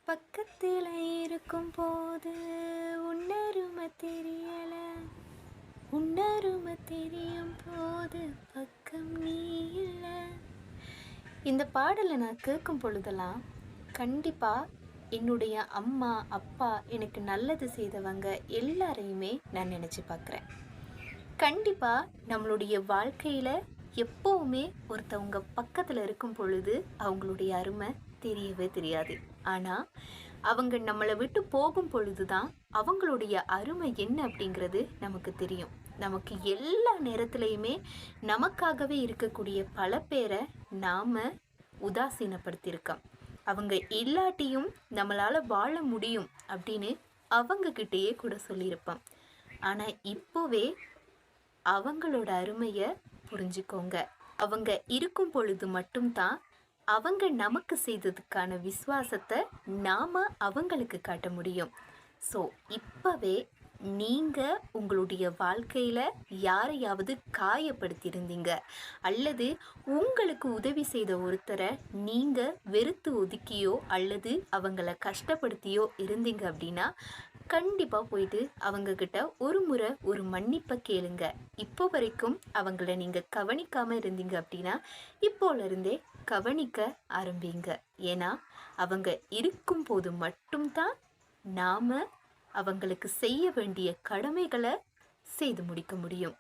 பக்கத்தில் இருக்கும் போது உன்னருமை தெரியல, உன்னருமை தெரியும் போது பக்கம் நீ இல்லை. இந்த பாடலை நான் கேட்கும் பொழுதெல்லாம் கண்டிப்பாக என்னுடைய அம்மா அப்பா எனக்கு நல்லது செய்தவங்க எல்லாரையுமே நான் நினச்சி பார்க்குறேன். கண்டிப்பாக நம்மளுடைய வாழ்க்கையில் எப்போவுமே ஒருத்தவங்க பக்கத்தில் இருக்கும் பொழுது அவங்களுடைய அருமை தெரியவே தெரியாது. ஆனால் அவங்க நம்மளை விட்டு போகும் பொழுது தான் அவங்களுடைய அருமை என்ன அப்படிங்கிறது நமக்கு தெரியும். நமக்கு எல்லா நேரத்துலையுமே நமக்காகவே இருக்கக்கூடிய பல பேரை நாம் உதாசீனப்படுத்தியிருக்கோம். அவங்க இல்லாட்டியும் நம்மளால் வாழ முடியும் அப்படின்னு அவங்கக்கிட்டேயே கூட சொல்லியிருப்போம். ஆனால் இப்போவே அவங்களோட அருமையை புரிஞ்சுக்கோங்க. அவங்க இருக்கும் பொழுது மட்டும்தான் அவங்க நமக்கு செய்ததுக்கான விசுவாசத்தை நாம் அவங்களுக்கு காட்ட முடியும். ஸோ இப்போவே நீங்கள் உங்களுடைய வாழ்க்கையில் யாரையாவது காயப்படுத்தியிருந்தீங்க அல்லது உங்களுக்கு உதவி செய்த ஒருத்தரை நீங்கள் வெறுத்து ஒதுக்கியோ அல்லது அவங்கள கஷ்டப்படுத்தியோ இருந்தீங்க அப்படின்னா கண்டிப்பாக போயிட்டு அவங்கக்கிட்ட ஒரு முறை ஒரு மன்னிப்பை கேளுங்க. இப்போ வரைக்கும் அவங்கள நீங்கள் கவனிக்காமல் இருந்தீங்க அப்படின்னா இப்போலேருந்தே கவனிக்க ஆரம்பிங்க. ஏன்னா அவங்க இருக்கும் போது மட்டும்தான் நாம் அவங்களுக்கு செய்ய வேண்டிய கடமைகளை செய்து முடிக்க முடியும்.